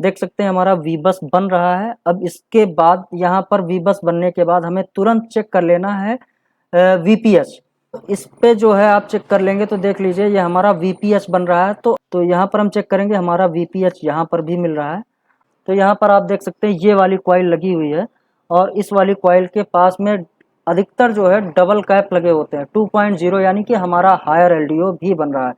देख सकते हैं हमारा वी बस बन रहा है। अब इसके बाद यहाँ पर वी बस बनने के बाद हमें तुरंत चेक कर लेना है वीपीएच। इस पे जो है आप चेक कर लेंगे तो देख लीजिए ये हमारा वीपीएच बन रहा है। तो यहाँ पर हम चेक करेंगे, हमारा वीपीएच यहाँ पर भी मिल रहा है। तो यहाँ पर आप देख सकते हैं ये वाली कॉइल लगी हुई है और इस वाली कॉइल के पास में अधिकतर जो है डबल कैप लगे होते हैं 2.0, यानी कि हमारा हायर एलडीओ भी बन रहा है।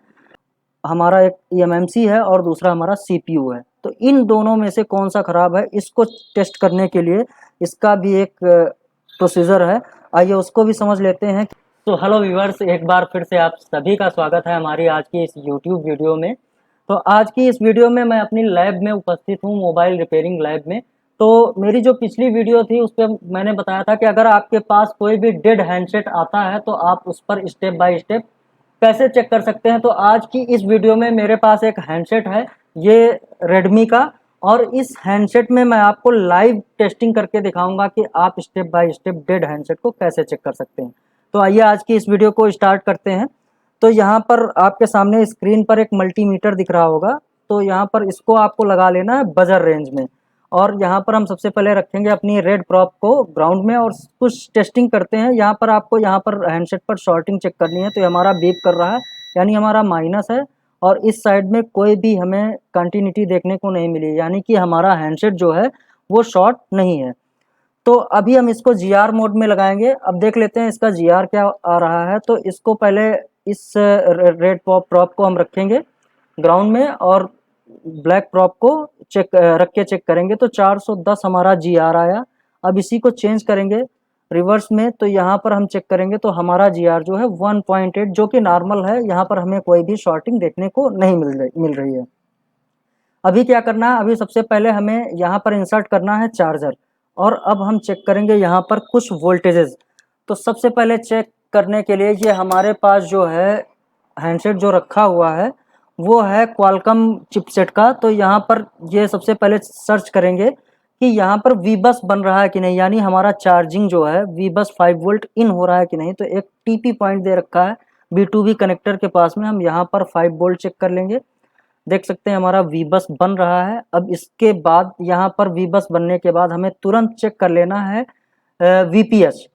हमारा एक ईएमएमसी है और दूसरा हमारा सीपीयू है। तो इन दोनों में से कौन सा खराब है, इसको टेस्ट करने के लिए इसका भी एक प्रोसीजर है, आइए उसको भी समझ लेते हैं। तो हेलो व्यूअर्स, एक बार फिर से आप सभी का स्वागत है हमारी आज की इस यूट्यूब वीडियो में। तो आज की इस वीडियो में मैं अपनी लैब में उपस्थित हूँ, मोबाइल रिपेयरिंग लैब में। तो मेरी जो पिछली वीडियो थी उस पर मैंने बताया था कि अगर आपके पास कोई भी डेड हैंडसेट आता है तो आप उस पर स्टेप बाय स्टेप कैसे चेक कर सकते हैं। तो आज की इस वीडियो में मेरे पास एक हैंडसेट है, ये रेडमी का, और इस हैंडसेट में मैं आपको लाइव टेस्टिंग करके दिखाऊंगा कि आप step by step dead handset को कैसे चेक कर सकते हैं। तो आइए आज की इस वीडियो को स्टार्ट करते हैं। तो यहाँ पर आपके सामने स्क्रीन पर एक मल्टीमीटर दिख रहा होगा, तो यहाँ पर इसको आपको लगा लेना है बजर रेंज में। और यहाँ पर हम सबसे पहले रखेंगे अपनी रेड प्रॉप को ग्राउंड में और कुछ टेस्टिंग करते हैं। यहाँ पर आपको यहाँ पर हैंडसेट पर शॉर्टिंग चेक करनी है। तो ये हमारा बीप कर रहा है, यानी हमारा माइनस है, और इस साइड में कोई भी हमें कंटिन्यूटी देखने को नहीं मिली, यानी कि हमारा हैंडसेट जो है वो शॉर्ट नहीं है। तो अभी हम इसको जीआर मोड में लगाएंगे। अब देख लेते हैं इसका जीआर क्या आ रहा है। तो इसको पहले इस रेड प्रॉप को हम रखेंगे ग्राउंड में और ब्लैक प्रॉप को रख के चेक करेंगे। तो 410 हमारा जीआर आया। अब इसी को चेंज करेंगे रिवर्स में, तो यहाँ पर हम चेक करेंगे तो हमारा जीआर जो है 1.8, जो कि नॉर्मल है। यहाँ पर हमें कोई भी शॉर्टिंग देखने को नहीं मिल रही है। अभी क्या करना है, अभी सबसे पहले हमें यहाँ पर इंसर्ट करना है चार्जर, और अब हम चेक करेंगे यहाँ पर कुछ वोल्टेजेस। तो सबसे पहले चेक करने के लिए ये हमारे पास जो है हैंडसेट जो रखा हुआ है वो है क्वालकॉम चिपसेट का। तो यहाँ पर ये सबसे पहले सर्च करेंगे कि यहाँ पर वी बस बन रहा है कि नहीं, यानी हमारा चार्जिंग जो है वी बस 5 वोल्ट इन हो रहा है कि नहीं। तो एक टीपी पॉइंट दे रखा है B2B कनेक्टर के पास में, हम यहाँ पर 5 वोल्ट चेक कर लेंगे। देख सकते हैं हमारा वी बस बन रहा है। अब इसके बाद यहाँ पर वी बस बनने के बाद हमें तुरंत चेक कर लेना है वीपीएच।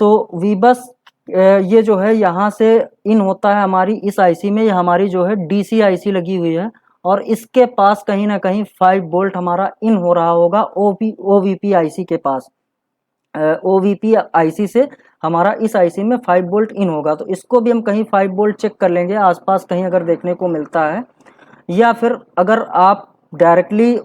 तो वी बस ये जो है यहाँ से इन होता है हमारी इस आईसी में, ये हमारी जो है डीसी आईसी लगी हुई है, और इसके पास कहीं ना कहीं 5 वोल्ट हमारा इन हो रहा होगा ओवीपी आईसी के पास। ओवीपी आईसी से हमारा इस आईसी में 5 वोल्ट इन होगा। तो इसको भी हम कहीं 5 वोल्ट चेक कर लेंगे आसपास कहीं अगर देखने को मिलता है, या फिर अगर आप डायरेक्टली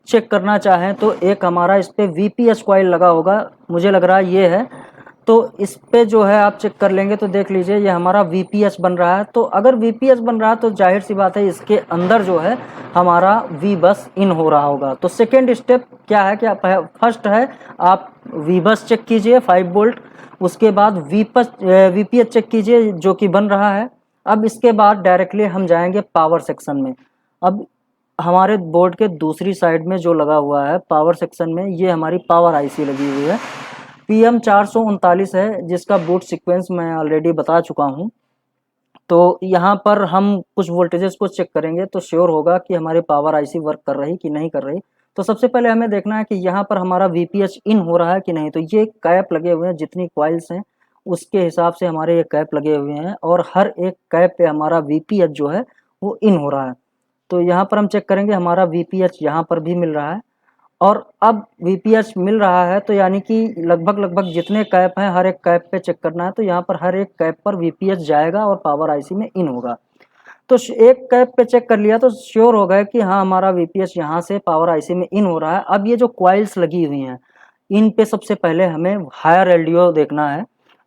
चेक करना चाहें तो एक हमारा इस पे वीपीएच कॉइल लगा होगा, मुझे लग रहा है ये है। तो इस पे जो है आप चेक कर लेंगे तो देख लीजिए ये हमारा वीपीएच बन रहा है। तो अगर वीपीएच बन रहा है तो जाहिर सी बात है इसके अंदर जो है हमारा वी बस इन हो रहा होगा। तो सेकेंड स्टेप क्या है कि फर्स्ट है आप वी बस चेक कीजिए 5 वोल्ट, उसके बाद वीपीएच चेक कीजिए जो कि बन रहा है। अब इसके बाद डायरेक्टली हम जाएंगे पावर सेक्शन में। अब हमारे बोर्ड के दूसरी साइड में जो लगा हुआ है पावर सेक्शन में, ये हमारी पावर आईसी लगी हुई है, PM439 है, जिसका बूट सीक्वेंस मैं ऑलरेडी बता चुका हूँ। तो यहाँ पर हम कुछ वोल्टेजेस को चेक करेंगे तो श्योर होगा कि हमारी पावर आईसी वर्क कर रही कि नहीं कर रही। तो सबसे पहले हमें देखना है कि यहाँ पर हमारा वीपीएच इन हो रहा है कि नहीं। तो ये कैप लगे हुए हैं, जितनी कॉइल्स हैं उसके हिसाब से हमारे ये कैप लगे हुए हैं, और हर एक कैप पे हमारा वीपीएच जो है वो इन हो रहा है। तो यहाँ पर हम चेक करेंगे हमारा वीपीएच यहाँ पर भी मिल रहा है, और अब वीपीएच मिल रहा है तो यानी कि लगभग जितने कैप हैं हर एक कैप पे चेक करना है। तो यहाँ पर हर एक कैप पर वीपीएच जाएगा और पावर आईसी में इन होगा। तो एक कैप पे चेक कर लिया तो श्योर हो गया कि हाँ हमारा वीपीएच यहाँ से पावर आईसी में इन हो रहा है। अब ये जो क्वाइल्स लगी हुई हैं इन पे सबसे पहले हमें हायर एलडीओ देखना है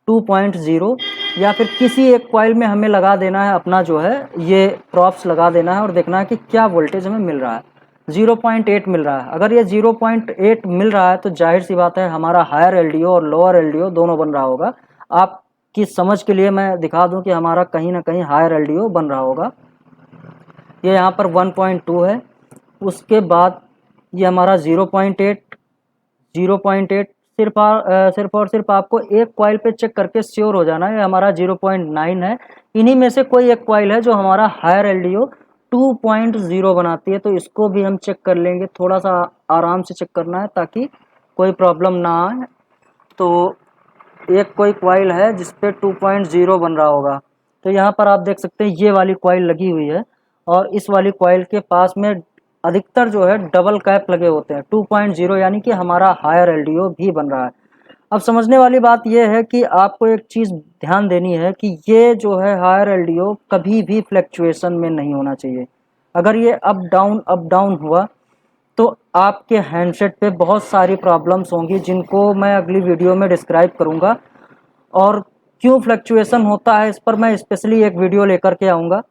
2.0, या फिर किसी एक कॉइल में हमें लगा देना है अपना जो है ये प्रॉप्स लगा देना है और देखना है कि क्या वोल्टेज हमें मिल रहा है। 0.8 मिल रहा है। अगर ये 0.8 मिल रहा है तो जाहिर सी बात है हमारा हायर एलडीओ और लोअर एलडीओ दोनों बन रहा होगा। आपकी समझ के लिए मैं दिखा दूं कि हमारा कहीं ना कहीं हायर एलडीओ बन रहा होगा। ये यहाँ पर 1.2 है, उसके बाद ये हमारा 0.8 सिर्फ और सिर्फ आपको एक कॉइल पे चेक करके श्योर हो जाना है हमारा 0.9 है। इन्हीं में से कोई एक कॉइल है जो हमारा हायर एलडीओ 2.0 बनाती है। तो इसको भी हम चेक कर लेंगे, थोड़ा सा आराम से चेक करना है ताकि कोई प्रॉब्लम ना आए। तो एक कोई कॉइल है जिस पे 2.0 बन रहा होगा, तो यहाँ पर आप देख सकते हैं ये वाली कॉइल लगी हुई है और इस वाली कॉइल के पास में अधिकतर जो है डबल कैप लगे होते हैं 2.0, यानी कि हमारा हायर एलडीओ भी बन रहा है। अब समझने वाली बात यह है कि आपको एक चीज़ ध्यान देनी है कि ये जो है हायर एलडीओ कभी भी फ्लैक्चुएशन में नहीं होना चाहिए। अगर ये अप डाउन हुआ तो आपके हैंडसेट पे बहुत सारी प्रॉब्लम्स होंगी, जिनको मैं अगली वीडियो में डिस्क्राइब करूँगा। और क्यों फ्लक्चुएशन होता है इस पर मैं स्पेशली एक वीडियो लेकर के आऊँगा।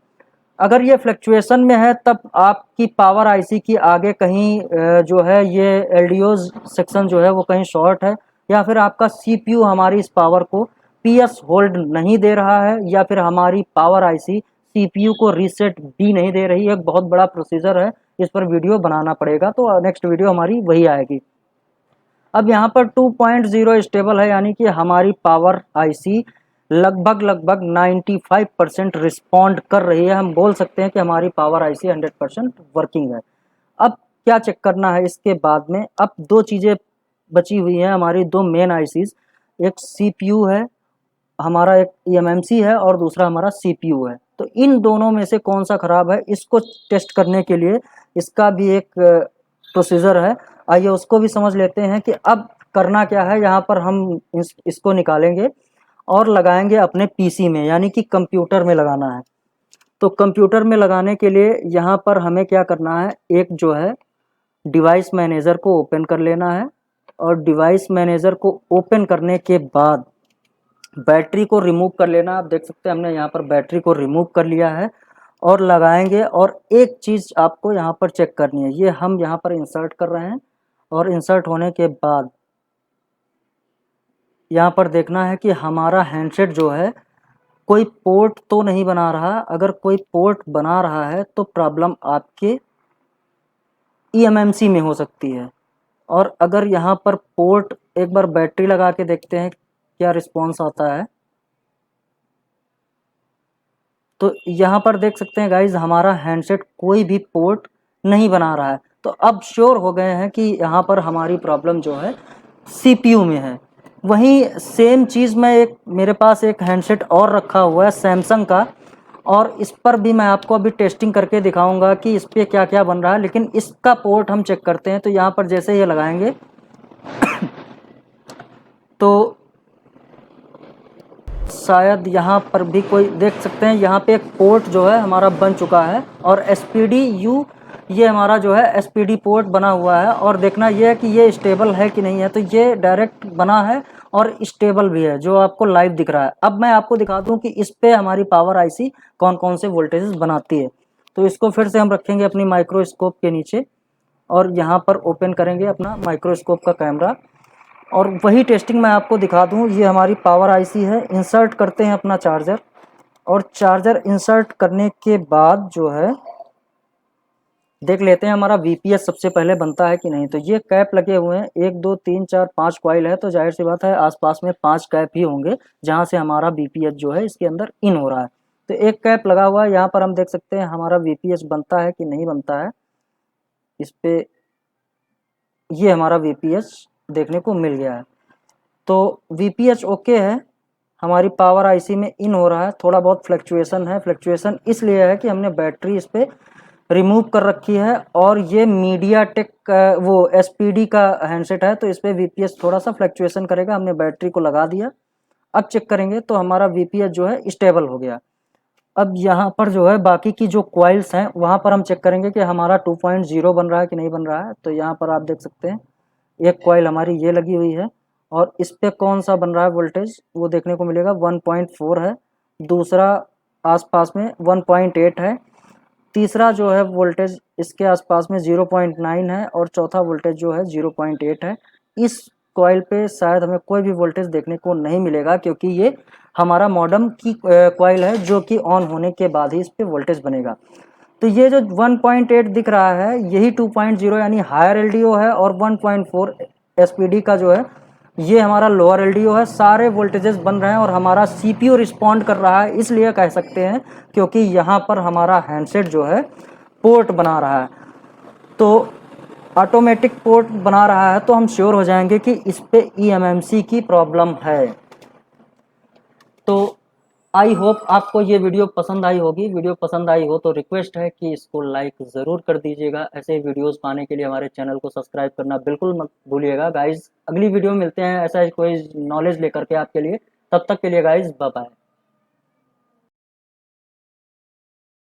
अगर ये फ्लक्चुएशन में है तब आपकी पावर आईसी की आगे कहीं जो है ये एलडीओ सेक्शन जो है वो कहीं शॉर्ट है, या फिर आपका सीपीयू हमारी इस पावर को पीएस होल्ड नहीं दे रहा है, या फिर हमारी पावर आईसी सीपीयू को रीसेट भी नहीं दे रही है। एक बहुत बड़ा प्रोसीजर है, इस पर वीडियो बनाना पड़ेगा, तो नेक्स्ट वीडियो हमारी वही आएगी। अब यहाँ पर 2.0 स्टेबल है, यानी कि हमारी पावर आईसी लगभग 95% रिस्पॉन्ड कर रही है। हम बोल सकते हैं कि हमारी पावर आईसी 100% वर्किंग है। अब क्या चेक करना है इसके बाद में, अब दो चीज़ें बची हुई हैं हमारी, दो मेन आईसीज, एक सीपीयू है हमारा, एक ईएमएमसी है और दूसरा हमारा सीपीयू है। तो इन दोनों में से कौन सा खराब है, इसको टेस्ट करने के लिए इसका भी एक प्रोसीजर है। आइए उसको भी समझ लेते हैं कि अब करना क्या है। यहाँ पर हम इसको निकालेंगे और लगाएंगे अपने पीसी में, यानी कि कंप्यूटर में लगाना है। तो कंप्यूटर में लगाने के लिए यहाँ पर हमें क्या करना है, एक जो है डिवाइस मैनेजर को ओपन कर लेना है, और डिवाइस मैनेजर को ओपन करने के बाद बैटरी को रिमूव कर लेना। आप देख सकते हैं हमने यहाँ पर बैटरी को रिमूव कर लिया है और लगाएंगे। और एक चीज़ आपको यहाँ पर चेक करनी है, ये हम यहाँ पर इंसर्ट कर रहे हैं, और इंसर्ट होने के बाद यहाँ पर देखना है कि हमारा हैंडसेट जो है कोई पोर्ट तो नहीं बना रहा। अगर कोई पोर्ट बना रहा है तो प्रॉब्लम आपके ईएमएमसी में हो सकती है। और अगर यहाँ पर पोर्ट, एक बार बैटरी लगा के देखते हैं क्या रिस्पॉन्स आता है। तो यहाँ पर देख सकते हैं गाइज, हमारा हैंडसेट कोई भी पोर्ट नहीं बना रहा है। तो अब श्योर हो गए हैं कि यहाँ पर हमारी प्रॉब्लम जो है सीपीयू में है। वहीं सेम चीज़ मैं मेरे पास एक हैंडसेट और रखा हुआ है सैमसंग का, और इस पर भी मैं आपको अभी टेस्टिंग करके दिखाऊंगा कि इस पर क्या क्या बन रहा है। लेकिन इसका पोर्ट हम चेक करते हैं। तो यहाँ पर जैसे ये लगाएंगे तो शायद यहाँ पर भी कोई देख सकते हैं, यहाँ पे एक पोर्ट जो है हमारा बन चुका है, और एसपीडी यू ये हमारा जो है एसपीडी पोर्ट बना हुआ है। और देखना ये है कि ये स्टेबल है कि नहीं है। तो ये डायरेक्ट बना है और स्टेबल भी है, जो आपको लाइव दिख रहा है। अब मैं आपको दिखा दूं कि इस पे हमारी पावर आईसी कौन कौन से वोल्टेजेस बनाती है। तो इसको फिर से हम रखेंगे अपनी माइक्रोस्कोप के नीचे, और यहाँ पर ओपन करेंगे अपना माइक्रोस्कोप का कैमरा, और वही टेस्टिंग मैं आपको दिखा दूं। ये हमारी पावर आईसी है। इंसर्ट करते हैं अपना चार्जर, और चार्जर इंसर्ट करने के बाद जो है देख लेते हैं हमारा वीपीएस सबसे पहले बनता है कि नहीं। तो ये कैप लगे हुए हैं, 1 2 3 4 5 कॉइल है, तो जाहिर सी बात है आसपास में 5 कैप ही होंगे जहां से हमारा वीपीएस जो है इसके अंदर इन हो रहा है। तो एक कैप लगा हुआ है, यहाँ पर हम देख सकते हैं हमारा वीपीएस बनता है कि नहीं बनता है। इस पे ये हमारा वीपीएस देखने को मिल गया है। तो वीपीएस ओके है, हमारी पावर आईसी में इन हो रहा है। थोड़ा बहुत फ्लक्चुएशन है, फ्लक्चुएशन इसलिए है कि हमने बैटरी इस पे रिमूव कर रखी है, और ये मीडियाटेक वो एसपीडी का हैंडसेट है, तो इस पे वीपीएस थोड़ा सा फ्लक्चुएशन करेगा। हमने बैटरी को लगा दिया, अब चेक करेंगे तो हमारा वीपीएस जो है स्टेबल हो गया। अब यहाँ पर जो है बाकी की जो कॉइल्स हैं वहाँ पर हम चेक करेंगे कि हमारा 2.0 बन रहा है कि नहीं बन रहा है। तो यहाँ पर आप देख सकते हैं एक कॉइल हमारी ये लगी हुई है, और इस पे कौन सा बन रहा है वोल्टेज वो देखने को मिलेगा 1.4 है, दूसरा आसपास में 1.8 है, तीसरा जो है वोल्टेज इसके आसपास में 0.9 है, और चौथा वोल्टेज जो है 0.8 है। इस कॉइल पे शायद हमें कोई भी वोल्टेज देखने को नहीं मिलेगा, क्योंकि ये हमारा मॉडेम की कॉइल है जो कि ऑन होने के बाद ही इस पे वोल्टेज बनेगा। तो ये जो 1.8 दिख रहा है यही 2.0 यानी हायर एलडीओ है, और 1.4 एसपीडी का जो है ये हमारा लोअर एलडीओ है, सारे वोल्टेजेस बन रहे हैं और हमारा सीपीयू रिस्पॉन्ड कर रहा है, इसलिए कह सकते हैं क्योंकि यहाँ पर हमारा हैंडसेट जो है पोर्ट बना रहा है। तो ऑटोमेटिक पोर्ट बना रहा है तो हम श्योर हो जाएंगे कि इस पे eMMC की प्रॉब्लम है। तो आई होप आपको ये वीडियो पसंद आई होगी। वीडियो पसंद आई हो तो रिक्वेस्ट है कि इसको लाइक ज़रूर कर दीजिएगा। ऐसे वीडियोस पाने के लिए हमारे चैनल को सब्सक्राइब करना बिल्कुल मत भूलिएगा गाइज। अगली वीडियो मिलते हैं ऐसा कोई नॉलेज लेकर के आपके लिए। तब तक के लिए गाइज बाय बाय।